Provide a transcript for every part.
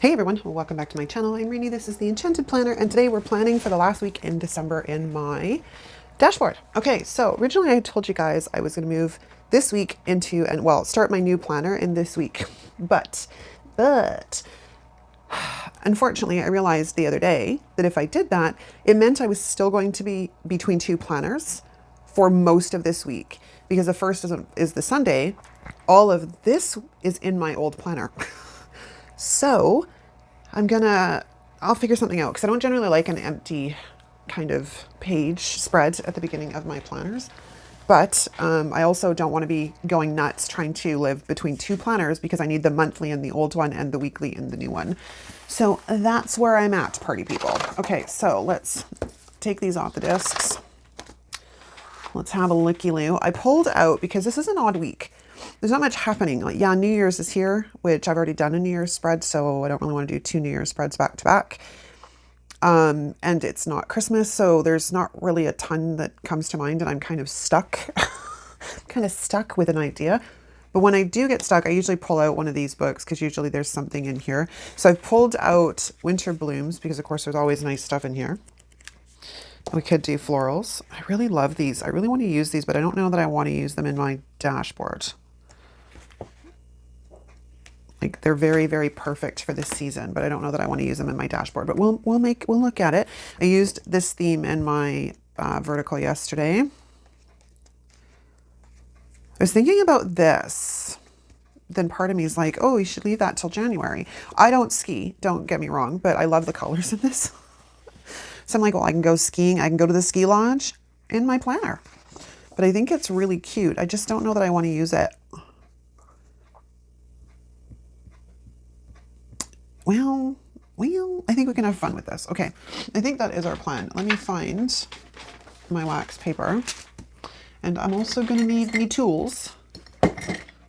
Hey everyone, welcome back to my channel. I'm Rini, this is the Enchanted Planner, and today we're planning for the last week in December in my dashboard. Okay, so originally I told you guys I was going to move this week into, and well, start my new planner in this week. But, unfortunately I realized the other day that if I did that, it meant I was still going to be between two planners for most of this week. Because the first is the Sunday, all of this is in my old planner. So I'll figure something out because I don't generally like an empty kind of page spread at the beginning of my planners. But I also don't want to be going nuts trying to live between two planners because I need the monthly in the old one and the weekly in the new one. So that's where I'm at, party people. Okay, so let's take these off the discs. Let's have a looky-loo. I pulled out because this is an odd week. There's not much happening. Like, yeah, New Year's is here, which I've already done a New Year's spread, so I don't really want to do two New Year's spreads back to back. And it's not Christmas, so there's not really a ton that comes to mind, and I'm kind of stuck. Kind of stuck with an idea. But when I do get stuck, I usually pull out one of these books because usually there's something in here. So I've pulled out Winter Blooms because, of course, there's always nice stuff in here. We could do florals. I really love these. I really want to use these, but I don't know that I want to use them in my dashboard. Like, they're very, very perfect for this season, but I don't know that I want to use them in my dashboard. But we'll look at it. I used this theme in my vertical yesterday. I was thinking about this. Then part of me is like, oh, you should leave that till January. I don't ski, don't get me wrong, but I love the colors in this. So I'm like, well, I can go skiing. I can go to the ski lodge in my planner. But I think it's really cute. I just don't know that I want to use it. Well, I think we can have fun with this. Okay, I think that is our plan. Let me find my wax paper. And I'm also going to need me tools.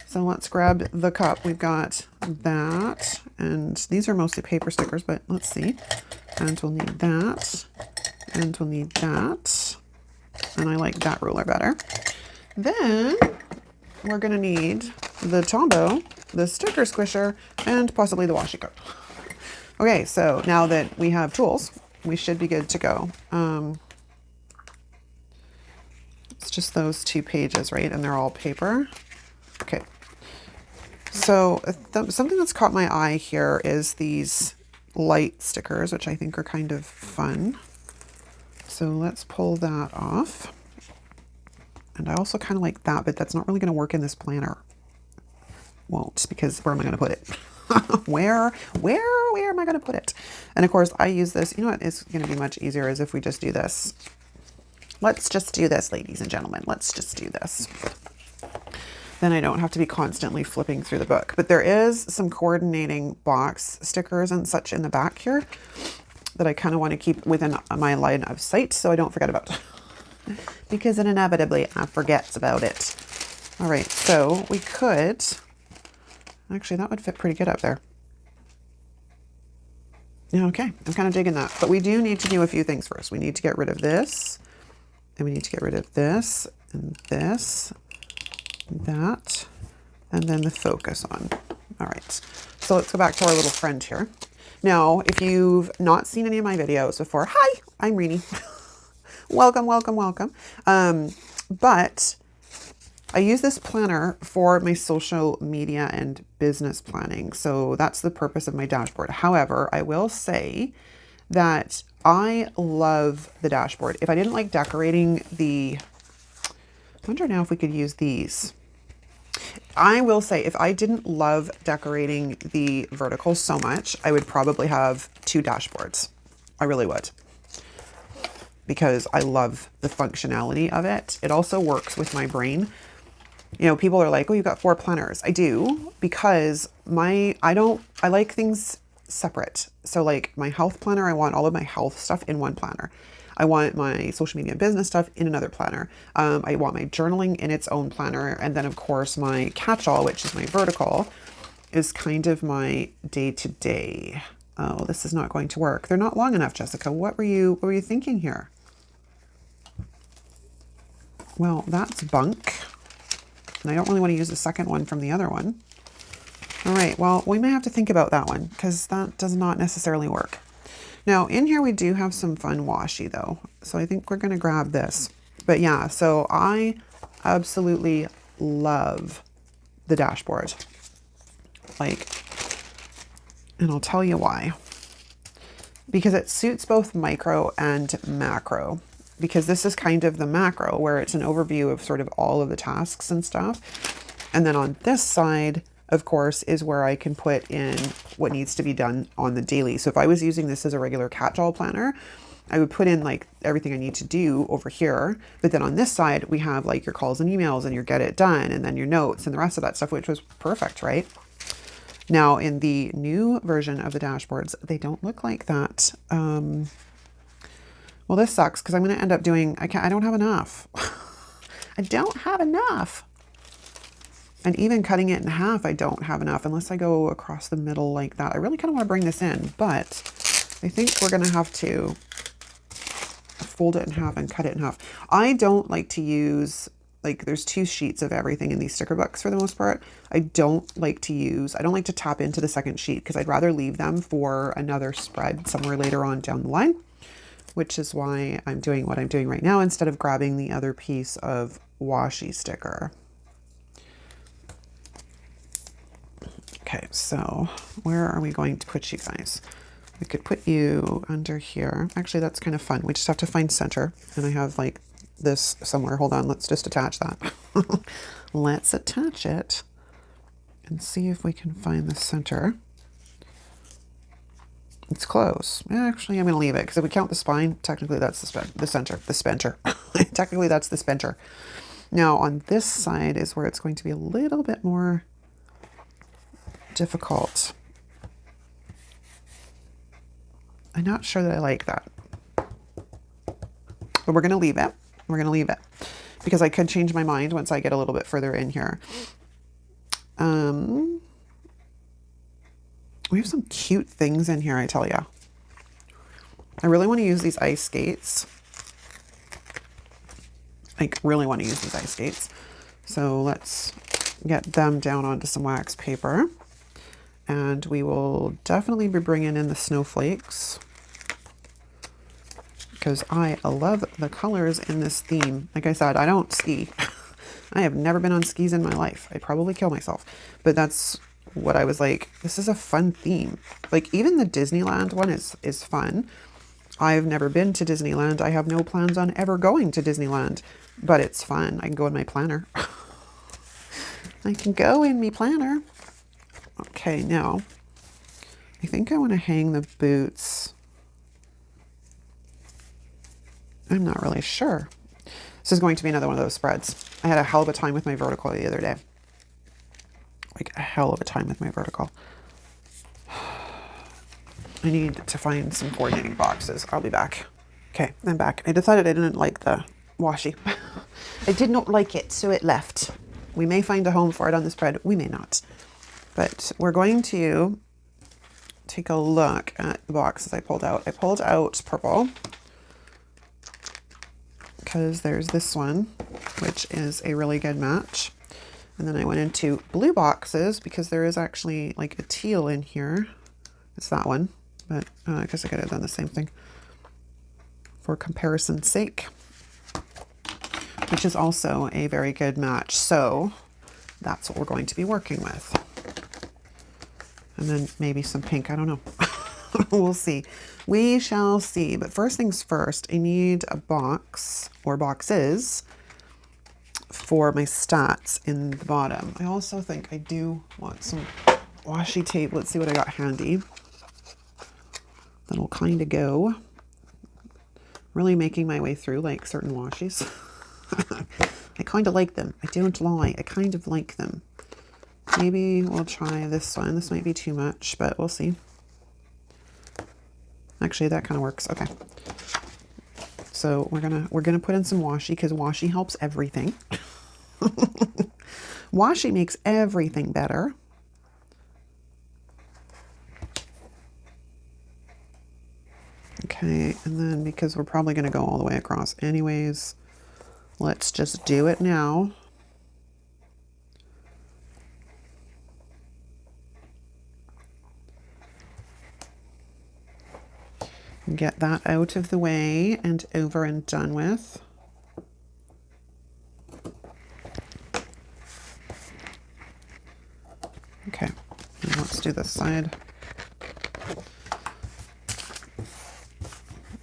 So let's grab the cup. We've got that. And these are mostly paper stickers, but let's see. And we'll need that. And we'll need that. And I like that ruler better. Then we're going to need the Tombow, the sticker squisher, and possibly the washi tape. Okay, so now that we have tools, we should be good to go. It's just those 2 pages, right? And they're all paper. Okay. So something that's caught my eye here is these light stickers, which I think are kind of fun. So let's pull that off. And I also kind of like that, but that's not really going to work in this planner. Won't, because where am I going to put it? Where am I going to put it? And of course I use this. You know what is going to be much easier is if we just do this. Let's just do this, ladies and gentlemen. Let's just do this. Then I don't have to be constantly flipping through the book. But there is some coordinating box stickers and such in the back here that I kind of want to keep within my line of sight so I don't forget about it. Because then inevitably I forget about it. All right, so we could... Actually, that would fit pretty good up there. Yeah, okay, I'm kind of digging that. But we do need to do a few things first. We need to get rid of this. And we need to get rid of this and this. That, and then the focus on. All right, so let's go back to our little friend here. Now, if you've not seen any of my videos before, hi, I'm Rini. Welcome, welcome, welcome. But I use this planner for my social media and business planning. So that's the purpose of my dashboard. However, I will say that I love the dashboard. If I didn't like decorating I wonder now if we could use these. I will say if I didn't love decorating the vertical so much, I would probably have 2 dashboards. I really would. Because I love the functionality of it. It also works with my brain. You know, people are like, oh, you've got 4 planners. I do, because I like things separate. So like my health planner, I want all of my health stuff in one planner. I want my social media and business stuff in another planner. I want my journaling in its own planner. And then of course my catch-all, which is my vertical, is kind of my day-to-day. Oh, this is not going to work. They're not long enough, Jessica. What were you thinking here? Well, that's bunk. And I don't really want to use the second one from the other one. All right, well, we may have to think about that one because that does not necessarily work. Now in here we do have some fun washi though. So I think we're gonna grab this. But yeah, so I absolutely love the dashboard. Like, and I'll tell you why. Because it suits both micro and macro. Because this is kind of the macro where it's an overview of sort of all of the tasks and stuff. And then on this side, of course, is where I can put in what needs to be done on the daily. So if I was using this as a regular catch-all planner, I would put in like everything I need to do over here. But then on this side, we have like your calls and emails and your get it done and then your notes and the rest of that stuff, which was perfect, right? Now in the new version of the dashboards, they don't look like that. Well, this sucks because I'm going to end up doing, I don't have enough. I don't have enough. And even cutting it in half, I don't have enough unless I go across the middle like that. I really kind of want to bring this in, but I think we're going to have to fold it in half and cut it in half. I don't like to use, like there's 2 sheets of everything in these sticker books for the most part. I don't like to tap into the second sheet because I'd rather leave them for another spread somewhere later on down the line, which is why I'm doing what I'm doing right now instead of grabbing the other piece of washi sticker. Okay, so where are we going to put you guys? We could put you under here. Actually, that's kind of fun. We just have to find center. And I have like this somewhere. Hold on, let's just attach that. Let's attach it and see if we can find the center. It's close. Actually, I'm going to leave it because if we count the spine, technically that's the center. Technically that's the center. Now on this side is where it's going to be a little bit more difficult. I'm not sure that I like that, but we're going to leave it. We're going to leave it because I could change my mind once I get a little bit further in here. We have some cute things in here, I tell you. I really want to use these ice skates. Like really want to use these ice skates. So let's get them down onto some wax paper. And we will definitely be bringing in the snowflakes because I love the colors in this theme. Like I said, I don't ski. I have never been on skis in my life. I'd probably kill myself. But that's what I was like, this is a fun theme. Like even the Disneyland one is fun. I've never been to Disneyland. I have no plans on ever going to Disneyland, but it's fun. I can go in my planner. I can go in my planner. Okay, now I think I want to hang the boots. I'm not really sure. This is going to be another one of those spreads. I had a hell of a time with my vertical the other day. Like a hell of a time with my vertical. I need to find some coordinating boxes. I'll be back. Okay, I'm back. I decided I didn't like the washi. I did not like it, so it left. We may find a home for it on the spread. We may not. But we're going to take a look at the boxes I pulled out. I pulled out purple because there's this one, which is a really good match. And then I went into blue boxes because there is actually like a teal in here. It's that one, but I guess I could have done the same thing for comparison's sake, which is also a very good match. So that's what we're going to be working with. And then maybe some pink, I don't know. We'll see. We shall see. But first things first, I need a box or boxes for my stats in the bottom. I also think I do want some washi tape. Let's see what I got handy. That'll kind of go. Really making my way through like certain washies. I kind of like them. I don't lie. I kind of like them. Maybe we'll try this one. This might be too much, but we'll see. Actually, that kind of works. Okay. So we're gonna put in some washi because washi helps everything. Washi makes everything better. Okay, and then because we're probably gonna go all the way across anyways, let's just do it now. Get that out of the way and over and done with. Okay, and let's do this side.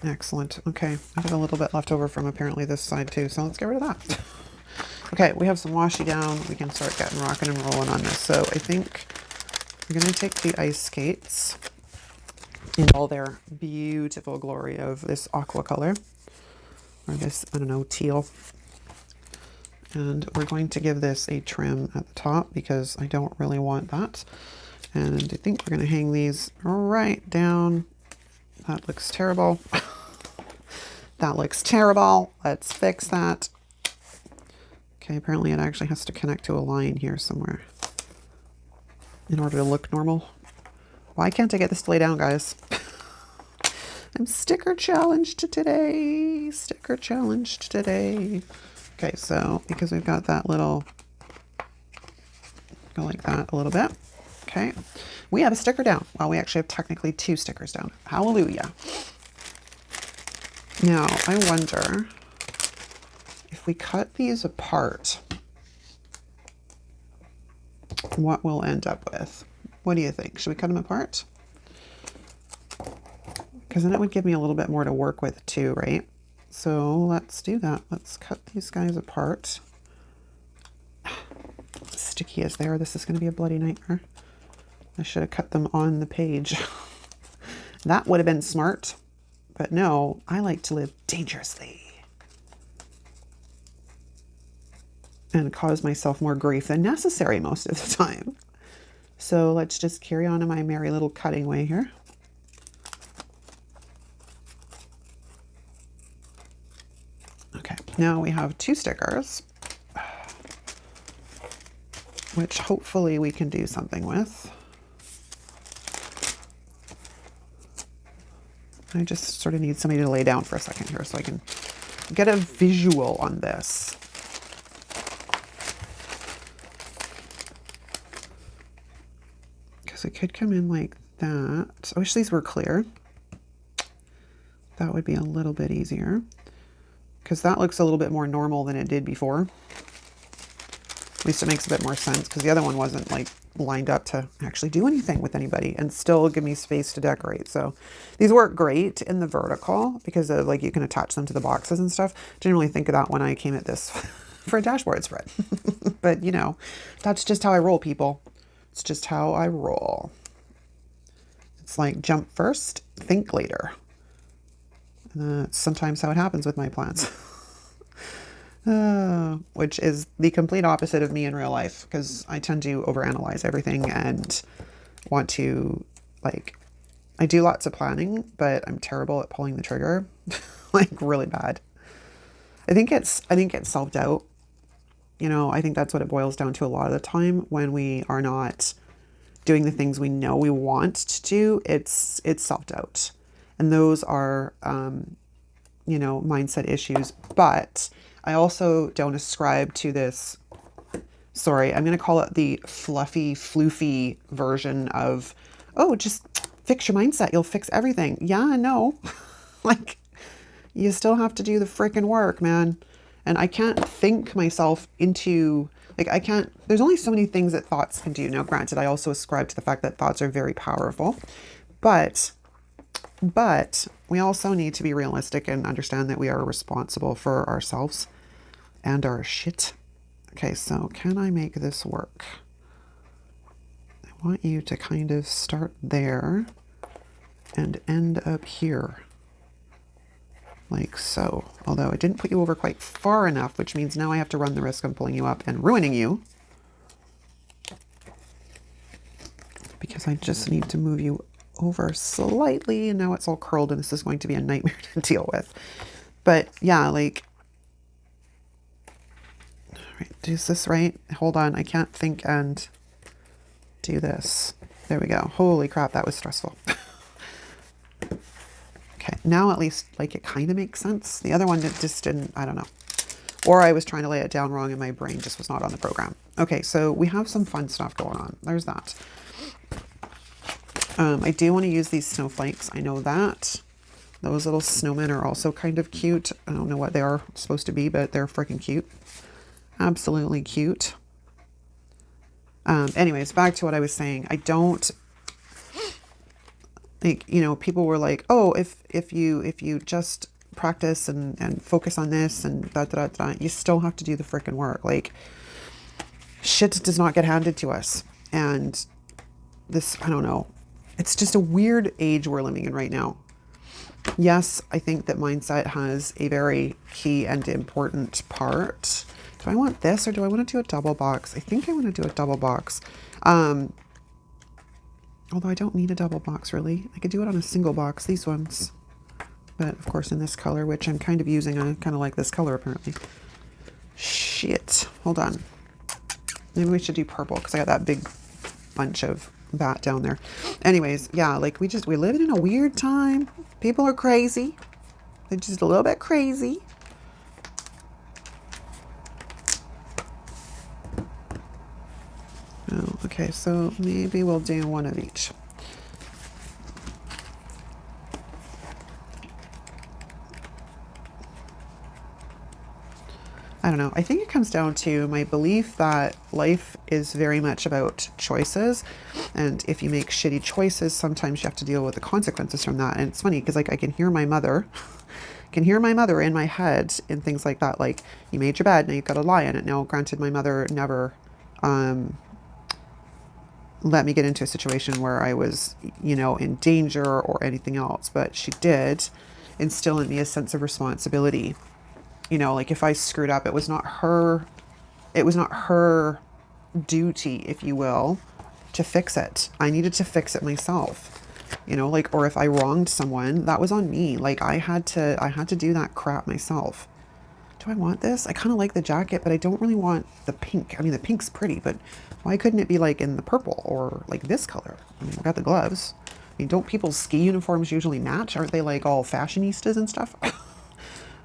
Excellent. Okay, I have a little bit left over from apparently this side too, so let's get rid of that. Okay, we have some washi down. We can start getting rocking and rolling on this. So I think I'm going to take the ice skates in all their beautiful glory of this aqua color, or this, I don't know, teal. And we're going to give this a trim at the top because I don't really want that. And I think we're going to hang these right down. That looks terrible. That looks terrible. Let's fix that. Okay, apparently it actually has to connect to a line here somewhere in order to look normal. Why can't I get this to lay down, guys? I'm sticker challenged today. Sticker challenged today. Okay, so because we've got that little, go like that a little bit. Okay, we have a sticker down. Well, we actually have technically 2 stickers down. Hallelujah. Now, I wonder if we cut these apart, what we'll end up with. What do you think? Should we cut them apart? Because then it would give me a little bit more to work with too, right? So let's do that. Let's cut these guys apart. Sticky as they are, this is going to be a bloody nightmare. I should have cut them on the page. That would have been smart. But no, I like to live dangerously and cause myself more grief than necessary most of the time. So let's just carry on in my merry little cutting way here. Okay, now we have 2 stickers, which hopefully we can do something with. I just sort of need somebody to lay down for a second here so I can get a visual on this. Because it could come in like that. I wish these were clear. That would be a little bit easier. Because that looks a little bit more normal than it did before. At least it makes a bit more sense because the other one wasn't like lined up to actually do anything with anybody and still give me space to decorate. So these work great in the vertical because of, like, you can attach them to the boxes and stuff. Didn't really think of that when I came at this for a dashboard spread. But you know, that's just how I roll, people. It's just how I roll. It's like jump first, think later. That's sometimes how it happens with my plans. Which is the complete opposite of me in real life because I tend to overanalyze everything and want to, like, I do lots of planning, but I'm terrible at pulling the trigger, like really bad. I think it's self-doubt. You know, I think that's what it boils down to a lot of the time when we are not doing the things we know we want to do. It's self-doubt. And those are, you know, mindset issues. But I also don't ascribe to this, sorry, I'm going to call it the fluffy, floofy version of, oh, just fix your mindset. You'll fix everything. Yeah, no. Like, you still have to do the freaking work, man. And I can't think myself into, like, I can't, there's only so many things that thoughts can do. Now, granted, I also ascribe to the fact that thoughts are very powerful, but we also need to be realistic and understand that we are responsible for ourselves and our shit. Okay, so can I make this work? I want you to kind of start there and end up here. Like so. Although I didn't put you over quite far enough, which means now I have to run the risk of pulling you up and ruining you. Because I just need to move you over slightly, and now it's all curled and this is going to be a nightmare to deal with. But yeah, like, all right, is this right? Hold on, I can't think and do this. There we go. Holy crap, that was stressful. Okay, now at least, like, it kind of makes sense. The other one, it just didn't, I don't know. Or I was trying to lay it down wrong and my brain just was not on the program. Okay, so we have some fun stuff going on. There's that. I do want to use these snowflakes. I know that. Those little snowmen are also kind of cute. I don't know what they are supposed to be, but they're freaking cute. Absolutely cute. Anyways, back to what I was saying. I don't think, you know, people were like, oh, if you just practice and focus on this and you still have to do the freaking work. Like, shit does not get handed to us. And this, I don't know. It's just a weird age we're living in right now. Yes, I think that mindset has a very key and important part. Do I want this or do I want to do a double box? I think I want to do a double box. Although I don't need a double box really. I could do it on a single box, these ones. But of course in this color, which I'm kind of using, I kind of like this color apparently. Shit, hold on. Maybe we should do purple because I got that big bunch of that down there. Anyways, yeah, like we're living in a weird time. People are crazy. They're just a little bit crazy. Oh, okay, so maybe we'll do one of each. I don't know. I think it comes down to my belief that life is very much about choices. And if you make shitty choices, sometimes you have to deal with the consequences from that. And it's funny because like I can hear my mother, in my head and things like that. Like, you made your bed, now you've got to lie in it. Now, granted, my mother never let me get into a situation where I was, you know, in danger or anything else. But she did instill in me a sense of responsibility. You know, like if I screwed up, it was not her duty, if you will, to fix it. I needed to fix it myself. You know, like, or if I wronged someone, that was on me. Like I had to do that crap myself. Do I want this? I kind of like the jacket, but I don't really want the pink. I mean, the pink's pretty, but why couldn't it be like in the purple or like this color? I mean, I got the gloves. I mean, don't people's ski uniforms usually match? Aren't they like all fashionistas and stuff?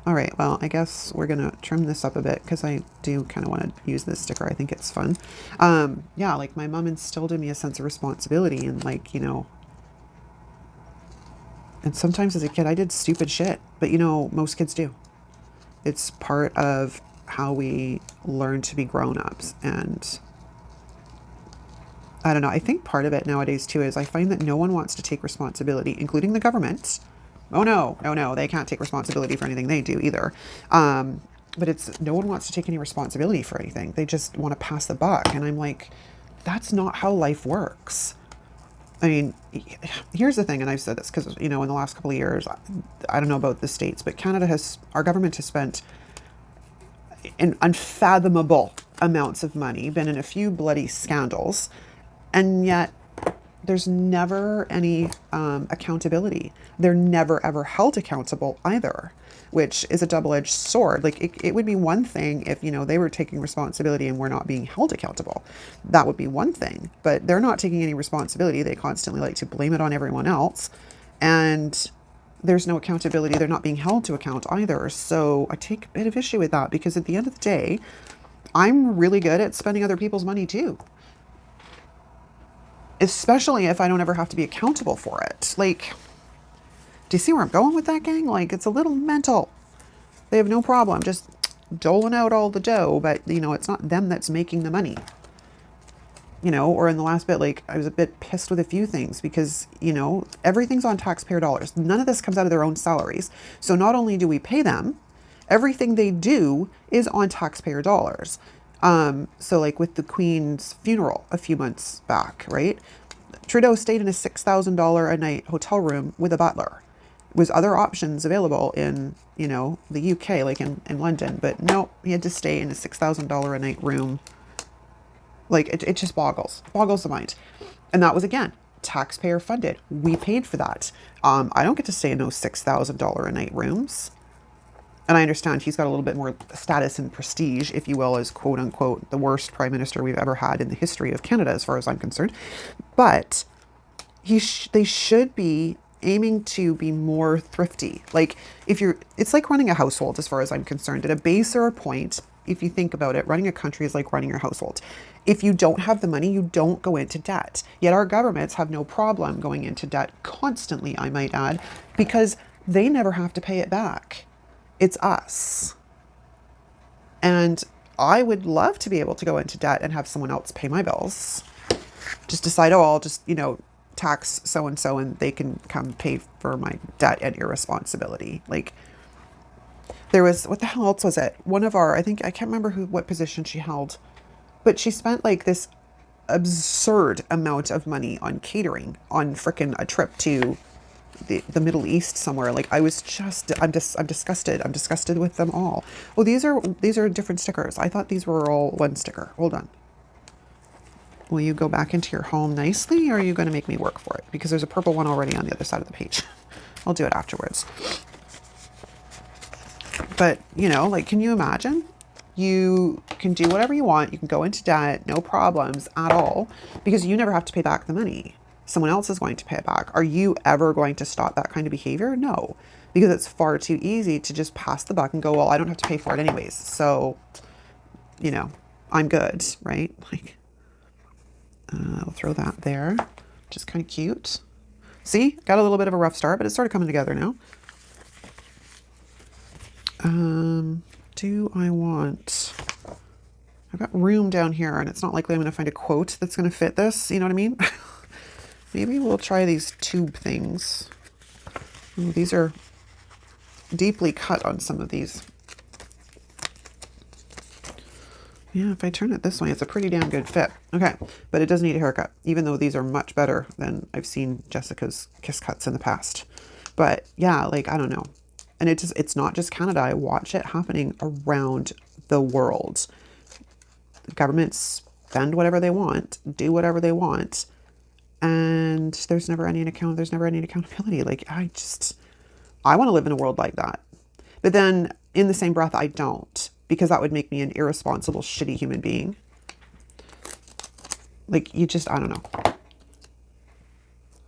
All right, well, I guess we're going to trim this up a bit because I do kind of want to use this sticker. I think it's fun. Yeah, like my mom instilled in me a sense of responsibility and like, you know, and sometimes as a kid I did stupid shit, but you know, most kids do. It's part of how we learn to be grown-ups. And I don't know, I think part of it nowadays too is I find that no one wants to take responsibility, including the government. Oh no, they can't take responsibility for anything they do either. But it's, no one wants to take any responsibility for anything. They just want to pass the buck. And I'm like, that's not how life works. I mean, here's the thing, and I've said this because, you know, in the last couple of years, I don't know about the States, but our government has spent an unfathomable amounts of money, been in a few bloody scandals, and yet there's never any accountability. They're never ever held accountable either, which is a double-edged sword. Like it would be one thing if, you know, they were taking responsibility and we're not being held accountable. That would be one thing, but they're not taking any responsibility. They constantly like to blame it on everyone else. And there's no accountability. They're not being held to account either. So I take a bit of issue with that because at the end of the day, I'm really good at spending other people's money too. Especially if I don't ever have to be accountable for it. Like, do you see where I'm going with that, gang? Like, it's a little mental. They have no problem just doling out all the dough, but, you know, it's not them that's making the money. You know, or in the last bit, like, I was a bit pissed with a few things because, you know, everything's on taxpayer dollars. None of this comes out of their own salaries. So not only do we pay them, everything they do is on taxpayer dollars. So like with the Queen's funeral a few months back, right? Trudeau stayed in a $6,000 a night hotel room with a butler. Was other options available in, you know, the UK, like in London, but no, he had to stay in a $6,000 a night room. Like it just boggles the mind. And that was, again, taxpayer funded. We paid for that. I don't get to stay in those $6,000 a night rooms. And I understand he's got a little bit more status and prestige, if you will, as quote unquote the worst prime minister we've ever had in the history of Canada, as far as I'm concerned. But they should be aiming to be more thrifty. Like it's like running a household, as far as I'm concerned. At a base or a point, if you think about it, running a country is like running your household. If you don't have the money, you don't go into debt. Yet our governments have no problem going into debt constantly, I might add, because they never have to pay it back. It's us. And I would love to be able to go into debt and have someone else pay my bills. Just decide, oh, I'll just, tax so-and-so and they can come pay for my debt and irresponsibility. Like, there was, what the hell else was it? One of our, I can't remember what position she held, but she spent like this absurd amount of money on catering on frickin' a trip to the Middle East somewhere. Like, I'm disgusted. I'm disgusted with them all. Oh, these are different stickers. I thought these were all one sticker. Hold on. Will you go back into your home nicely, or are you going to make me work for it? Because there's a purple one already on the other side of the page. I'll do it afterwards. But, like, can you imagine? You can do whatever you want. You can go into debt, no problems at all, because you never have to pay back the money. Someone else is going to pay it back. Are you ever going to stop that kind of behavior? No, because it's far too easy to just pass the buck and go, well, I don't have to pay for it anyways. So, I'm good, right? Like, I'll throw that there, which is kind of cute. See, got a little bit of a rough start, but it's sort of coming together now. Do I want... I've got room down here, and it's not likely I'm going to find a quote that's going to fit this. You know what I mean? Maybe we'll try these tube things. Ooh, these are deeply cut on some of these. Yeah, if I turn it this way, it's a pretty damn good fit. Okay, but it does need a haircut, even though these are much better than I've seen Jessica's kiss cuts in the past. But yeah, like, I don't know. And it's not just Canada. I watch it happening around the world. Governments spend whatever they want, do whatever they want, and there's never any accountability. Like, I want to live in a world like that. But then in the same breath, I don't, because that would make me an irresponsible, shitty human being. Like, I don't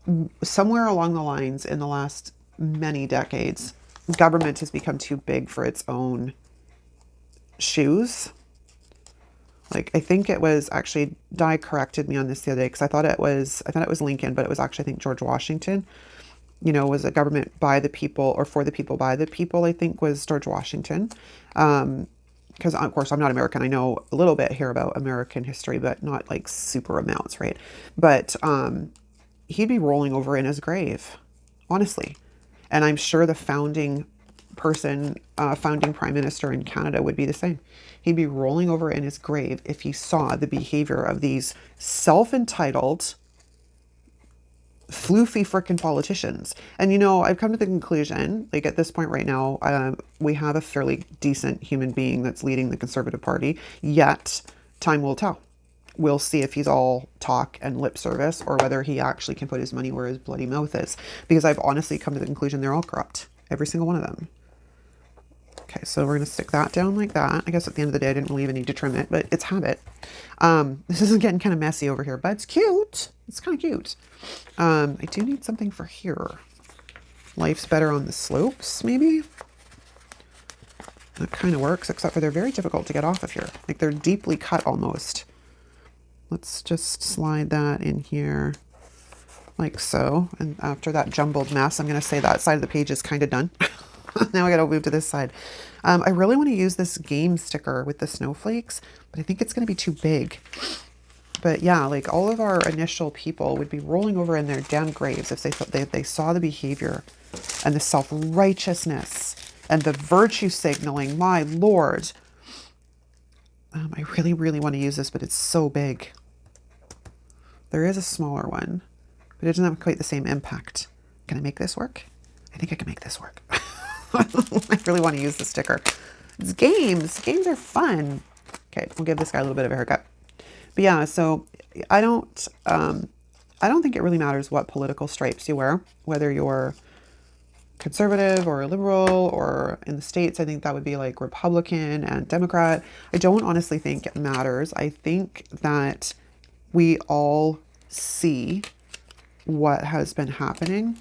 know. Somewhere along the lines in the last many decades, government has become too big for its own shoes. Like, I think it was actually, Di corrected me on this the other day, because I thought it was Lincoln, but it was actually, I think, George Washington, was a government by the people, or for the people by the people, I think was George Washington. Because, of course, I'm not American. I know a little bit here about American history, but not like super amounts, right? But he'd be rolling over in his grave, honestly. And I'm sure the founding prime minister in Canada would be the same. He'd be rolling over in his grave if he saw the behavior of these self-entitled, floofy frickin' politicians. And, I've come to the conclusion, like, at this point right now, we have a fairly decent human being that's leading the Conservative Party, yet time will tell. We'll see if he's all talk and lip service, or whether he actually can put his money where his bloody mouth is. Because I've honestly come to the conclusion they're all corrupt. Every single one of them. Okay, so we're going to stick that down like that. I guess at the end of the day, I didn't really even need to trim it, but it's habit. This is getting kind of messy over here, but it's cute. It's kind of cute. I do need something for here. Life's better on the slopes, maybe? That kind of works, except for they're very difficult to get off of here. Like, they're deeply cut almost. Let's just slide that in here like so. And after that jumbled mess, I'm going to say that side of the page is kind of done. Now I got to move to this side. I really want to use this game sticker with the snowflakes, but I think it's going to be too big. But yeah, like, all of our initial people would be rolling over in their damn graves if they saw the behavior and the self-righteousness and the virtue signaling. My Lord. I really, really want to use this, but it's so big. There is a smaller one, but it doesn't have quite the same impact. Can I make this work? I think I can make this work. I really want to use the sticker. It's games. Games are fun. Okay, we'll give this guy a little bit of a haircut. But yeah, so I don't think it really matters what political stripes you wear, whether you're conservative or liberal, or in the States, I think that would be like Republican and Democrat. I don't honestly think it matters. I think that we all see what has been happening,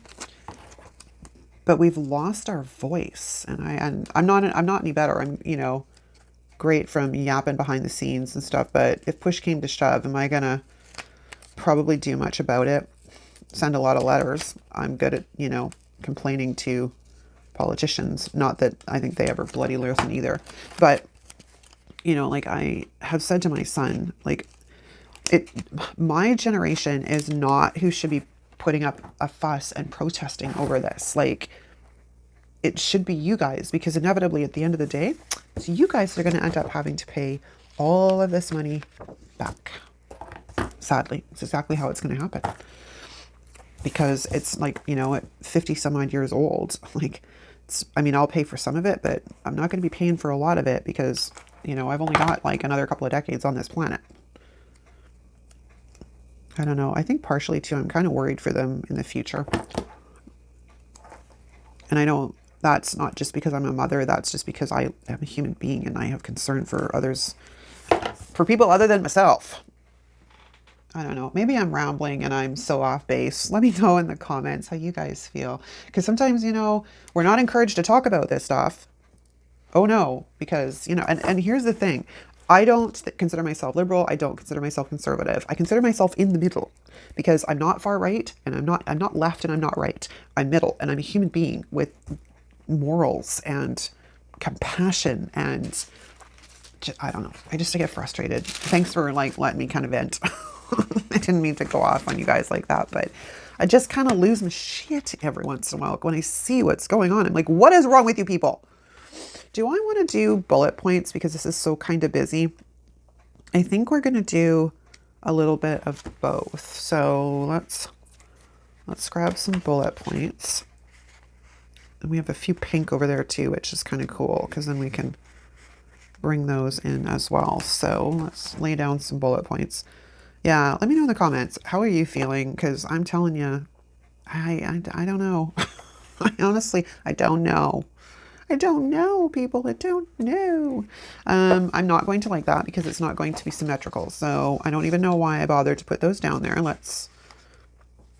but we've lost our voice. And I'm not any better. I'm, great from yapping behind the scenes and stuff, but if push came to shove, am I gonna probably do much about it? Send a lot of letters. I'm good at, complaining to politicians. Not that I think they ever bloody listen either. But, you know, like I have said to my son, like, my generation is not who should be putting up a fuss and protesting over this. Like, it should be you guys, because inevitably at the end of the day, it's you guys that are going to end up having to pay all of this money back. Sadly, it's exactly how it's going to happen. Because it's like, you know, at 50 some odd years old, like, I mean, I'll pay for some of it, but I'm not going to be paying for a lot of it because, you know, I've only got like another couple of decades on this planet. I don't know. I think partially too, I'm kind of worried for them in the future. And I know that's not just because I'm a mother. That's just because I am a human being and I have concern for others, for people other than myself. I don't know. Maybe I'm rambling and I'm so off base. Let me know in the comments how you guys feel. Because sometimes, you know, we're not encouraged to talk about this stuff. Oh no, because, you know, and here's the thing. I don't consider myself liberal. I don't consider myself conservative. I consider myself in the middle because I'm not far right and I'm not left and I'm not right. I'm middle and I'm a human being with morals and compassion and just, I don't know. I just get frustrated. Thanks for like letting me kind of vent. I didn't mean to go off on you guys like that, but I just kind of lose my shit every once in a while when I see what's going on. I'm like, what is wrong with you people? Do I want to do bullet points because this is so kind of busy? I think we're going to do a little bit of both. So let's grab some bullet points. And we have a few pink over there too, which is kind of cool because then we can bring those in as well. So let's lay down some bullet points. Yeah, let me know in the comments. How are you feeling? Because I'm telling you, I don't know. I honestly, I don't know. I don't know, people. I don't know. I'm not going to like that because it's not going to be symmetrical. So I don't even know why I bothered to put those down there. Let's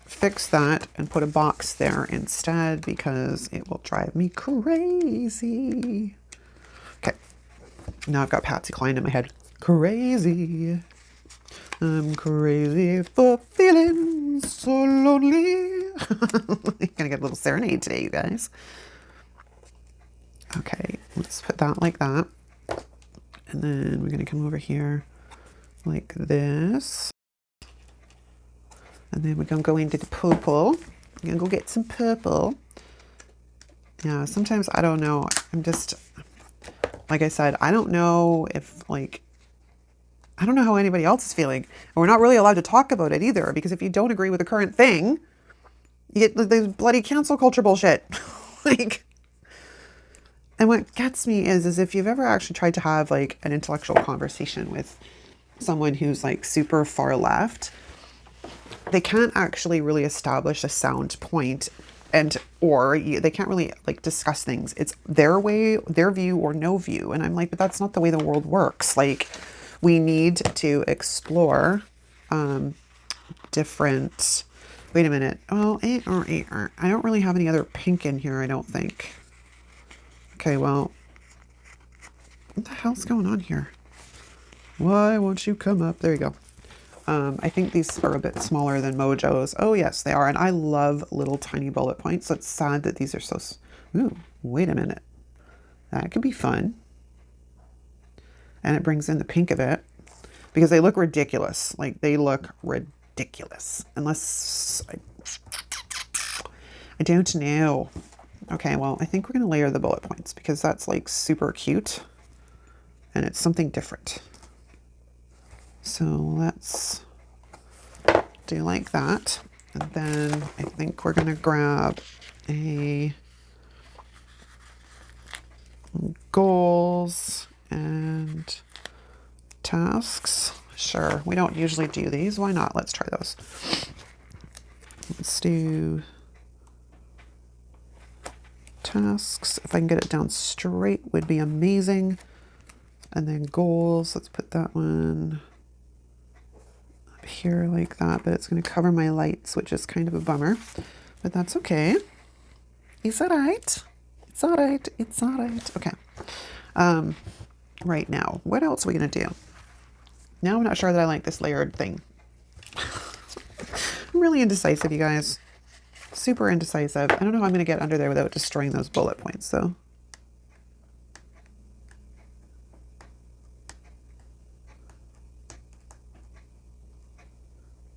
fix that and put a box there instead because it will drive me crazy. Okay. Now I've got Patsy Cline in my head. Crazy. I'm crazy for feeling so lonely. I'm gonna get a little serenade today, you guys. Okay, let's put that like that. And then we're gonna come over here like this. And then we're gonna go into the purple. We're gonna go get some purple. Yeah, sometimes I don't know. I'm just, like I said, I don't know if like, I don't know how anybody else is feeling. And we're not really allowed to talk about it either, because if you don't agree with the current thing, you get the bloody cancel culture bullshit. Like, and what gets me is if you've ever actually tried to have like an intellectual conversation with someone who's like super far left, they can't actually really establish a sound point they can't really like discuss things. It's their way, their view or no view. And I'm like, but that's not the way the world works. Like, we need to explore different, wait a minute. Oh, I don't really have any other pink in here, I don't think. Okay, well, what the hell's going on here? Why won't you come up? There you go. I think these are a bit smaller than Mojo's. Oh, yes, they are. And I love little tiny bullet points. So it's sad that these are so... Ooh, wait a minute. That could be fun. And it brings in the pink of it. Because they look ridiculous. Like, they look ridiculous. Unless... I don't know. Okay, well, I think we're going to layer the bullet points. Because that's, like, super cute. And it's something different. So let's do like that. And then I think we're going to grab a goals and tasks. Sure, we don't usually do these. Why not? Let's try those. Let's do tasks. If I can get it down straight would be amazing. And then goals, let's put that one up here like that, but it's going to cover my lights, which is kind of a bummer, but that's okay. It's all right. It's all right. It's all right. Okay. Right now, what else are we going to do? Now I'm not sure that I like this layered thing. I'm really indecisive, you guys. super indecisive. I don't know how I'm going to get under there without destroying those bullet points though.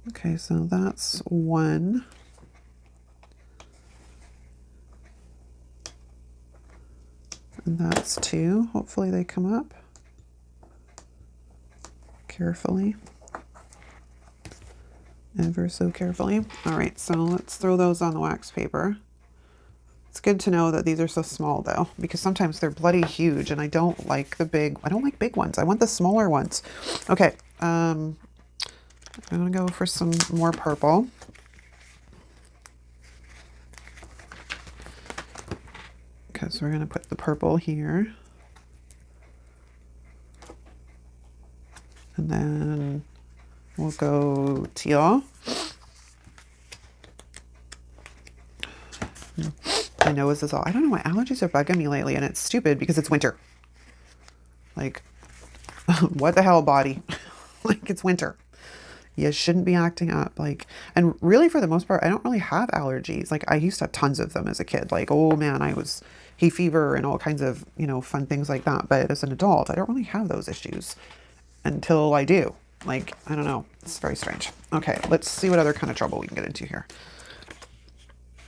Okay, so that's one. And that's two. Hopefully they come up carefully. Ever so carefully. All right, so let's throw those on the wax paper. It's good to know that these are so small though, because sometimes they're bloody huge and I don't like I don't like big ones. I want the smaller ones. Okay, I'm gonna go for some more purple. Because we're gonna put the purple here. And then we'll go teal. My nose is all, I don't know, my allergies are bugging me lately and it's stupid because it's winter. Like, what the hell, body? Like, it's winter. You shouldn't be acting up. Like, and really for the most part, I don't really have allergies. Like, I used to have tons of them as a kid. Like, oh man, I was hay fever and all kinds of, you know, fun things like that. But as an adult, I don't really have those issues until I do. Like, I don't know. It's very strange. Okay, let's see what other kind of trouble we can get into here.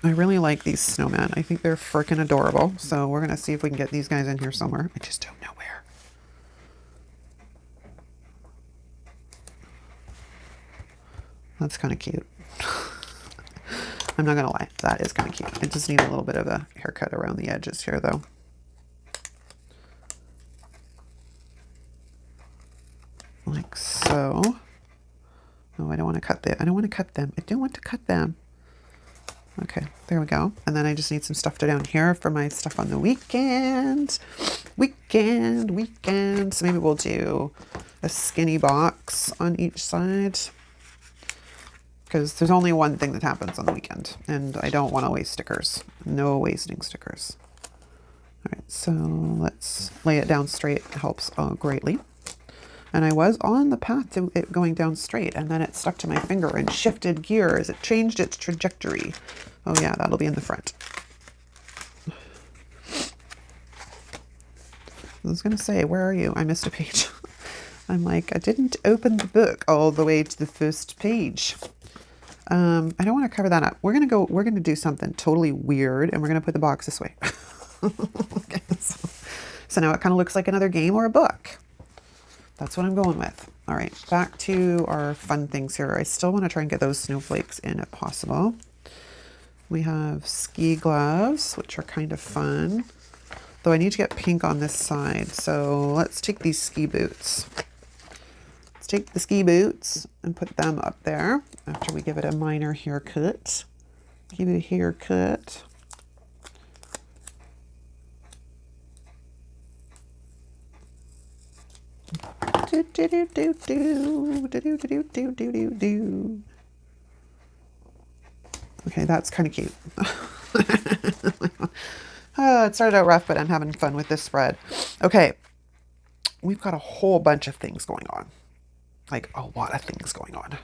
I really like these snowmen. I think they're freaking adorable. So we're going to see if we can get these guys in here somewhere. I just don't know where. That's kind of cute. I'm not going to lie. That is kind of cute. I just need a little bit of a haircut around the edges here, though. Like so. Oh, I don't want to cut them. I don't want to cut them. I don't want to cut them. Okay, there we go. And then I just need some stuff down here for my stuff on the weekend. Weekend. So maybe we'll do a skinny box on each side. Because there's only one thing that happens on the weekend. And I don't want to waste stickers. No wasting stickers. All right, so let's lay it down straight. It helps greatly. And I was on the path to it going down straight, and then it stuck to my finger and shifted gears. It changed its trajectory. Oh yeah, that'll be in the front. I was going to say, where are you? I missed a page. I'm like, I didn't open the book all the way to the first page. I don't want to cover that up. We're going to do something totally weird, and we're going to put the box this way. Okay, so now it kind of looks like another game or a book. That's what I'm going with. All right, back to our fun things here. I still want to try and get those snowflakes in if possible. We have ski gloves, which are kind of fun. Though I need to get pink on this side. So let's take these ski boots. Let's take the ski boots and put them up there after we give it a minor haircut. Give it a haircut. Okay, that's kind of cute. It started out rough, but I'm having fun with this spread. Okay, we've got a whole bunch of things going on. Like a lot of things going on.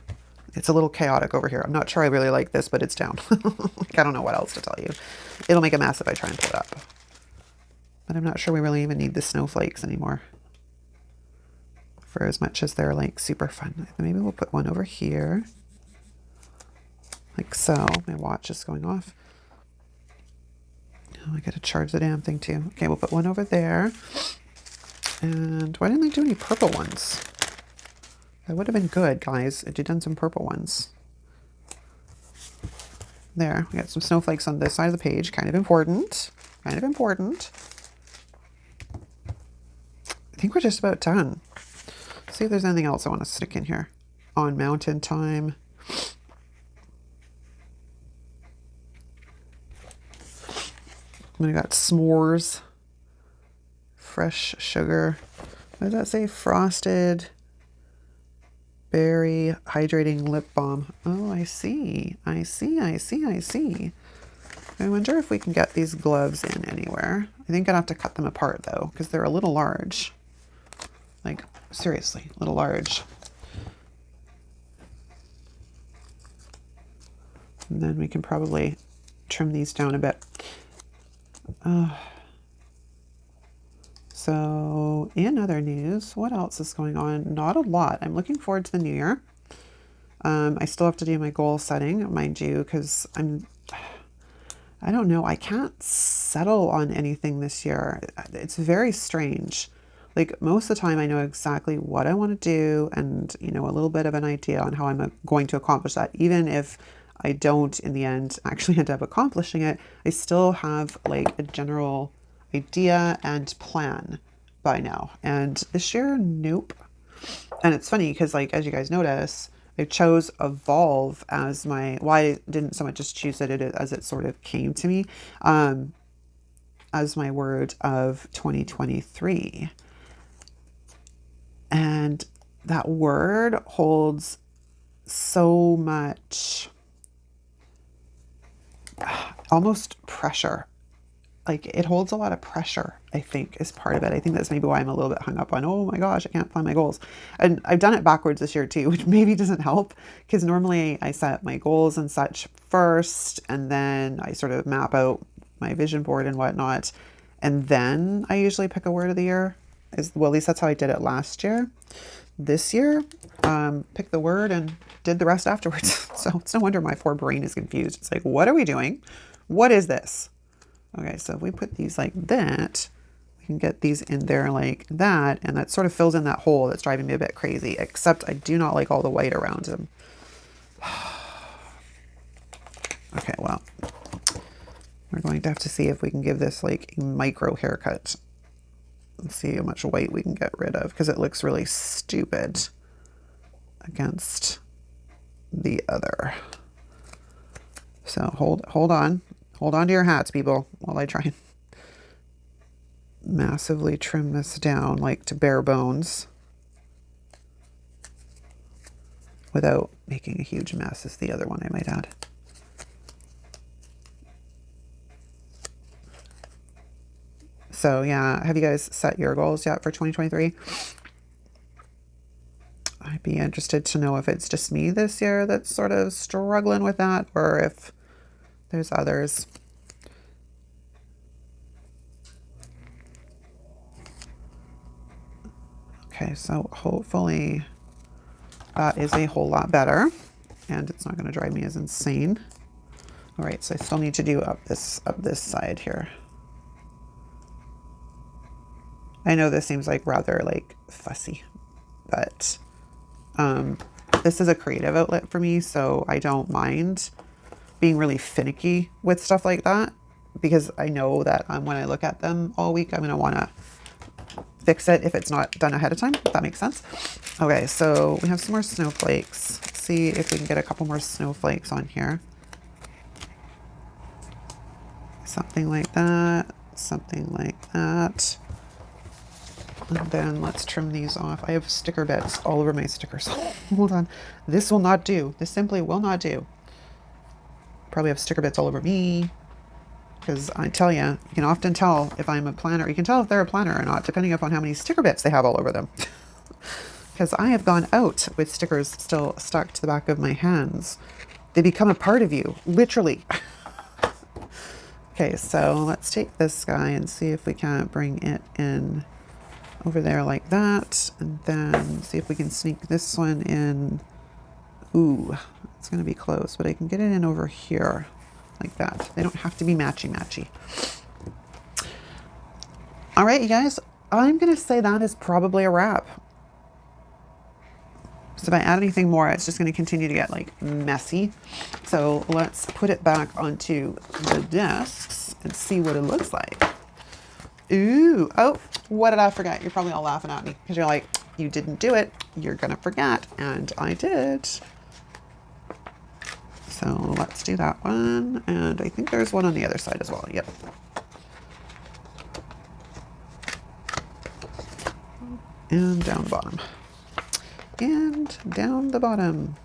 It's a little chaotic over here. I'm not sure I really like this, but it's down. Like, I don't know what else to tell you. It'll make a mess if I try and pull it up. But I'm not sure we really even need the snowflakes anymore. For as much as they're like super fun. Maybe we'll put one over here. Like so. My watch is going off. Oh, I gotta charge the damn thing too. Okay, we'll put one over there. And why didn't they do any purple ones? That would have been good, guys, if you'd done some purple ones. There, we got some snowflakes on this side of the page. Kind of important. Kind of important. I think we're just about done. See if there's anything else I want to stick in here. On mountain time. We got s'mores. Fresh sugar. What does that say? Frosted berry hydrating lip balm. Oh, I see. I see. I wonder if we can get these gloves in anywhere. I think I'd have to cut them apart though, because they're a little large. Like, seriously, a little large. And then we can probably trim these down a bit. So in other news, what else is going on? Not a lot. I'm looking forward to the new year. I still have to do my goal setting, mind you, because I don't know. I can't settle on anything this year. It's very strange. Like most of the time I know exactly what I want to do and, you know, a little bit of an idea on how I'm going to accomplish that. Even if I don't in the end actually end up accomplishing it, I still have like a general idea and plan by now. And this year, nope. And it's funny because like, as you guys notice, I chose evolve as my, well, I didn't so much just choose it as it sort of came to me, as my word of 2023. And that word holds so much almost pressure. Like it holds a lot of pressure, I think, is part of it. I think that's maybe why I'm a little bit hung up on, oh my gosh, I can't plan my goals. And I've done it backwards this year too, which maybe doesn't help because normally I set my goals and such first, and then I sort of map out my vision board and whatnot. And then I usually pick a word of the year. Well, at least that's how I did it last year. This year, picked the word and did the rest afterwards. So it's no wonder my poor brain is confused. It's like, what are we doing? What is this? Okay, so if we put these like that, we can get these in there like that, and that sort of fills in that hole that's driving me a bit crazy, except I do not like all the white around them. Okay, well, we're going to have to see if we can give this like a micro haircut. Let's see how much white we can get rid of, because it looks really stupid against the other. So hold on. Hold on to your hats, people, while I try and massively trim this down, like to bare bones, without making a huge mess, is the other one I might add. So yeah, have you guys set your goals yet for 2023? I'd be interested to know if it's just me this year that's sort of struggling with that, or if there's others. Okay, so hopefully that is a whole lot better and it's not going to drive me as insane. All right, so I still need to do up this side here. I know this seems like rather like fussy, but this is a creative outlet for me, so I don't mind being really finicky with stuff like that, because I know that when I look at them all week, I'm going to want to fix it if it's not done ahead of time, if that makes sense. Okay, so we have some more snowflakes. Let's see if we can get a couple more snowflakes on here. Something like that, something like that. And then let's trim these off. I have sticker bits all over my stickers. Hold on. This will not do. This simply will not do. Probably have sticker bits all over me, because I tell you, you can often tell if I'm a planner. You can tell if they're a planner or not, depending upon how many sticker bits they have all over them. Because I have gone out with stickers still stuck to the back of my hands. They become a part of you, literally. Okay, so let's take this guy and see if we can't bring it in over there like that. And then see if we can sneak this one in. Ooh, it's going to be close, but I can get it in over here like that. They don't have to be matchy-matchy. All right, you guys, I'm going to say that is probably a wrap. So if I add anything more, it's just going to continue to get like messy. So let's put it back onto the desks and see what it looks like. Ooh, oh, what did I forget? You're probably all laughing at me because you're like, you didn't do it. You're going to forget. And I did. So let's do that one. And I think there's one on the other side as well. Yep. And down the bottom. And down the bottom.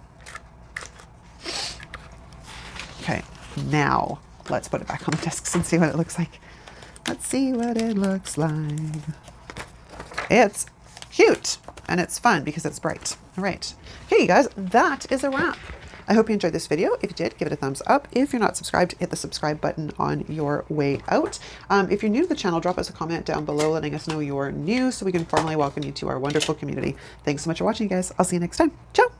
Okay, now let's put it back on the discs and see what it looks like. Let's see what it looks like. It's cute and it's fun because it's bright. All right. Okay, you guys, that is a wrap. I hope you enjoyed this video. If you did, give it a thumbs up. If you're not subscribed, hit the subscribe button on your way out. If you're new to the channel, drop us a comment down below letting us know you're new so we can formally welcome you to our wonderful community. Thanks so much for watching, guys. I'll see you next time. Ciao!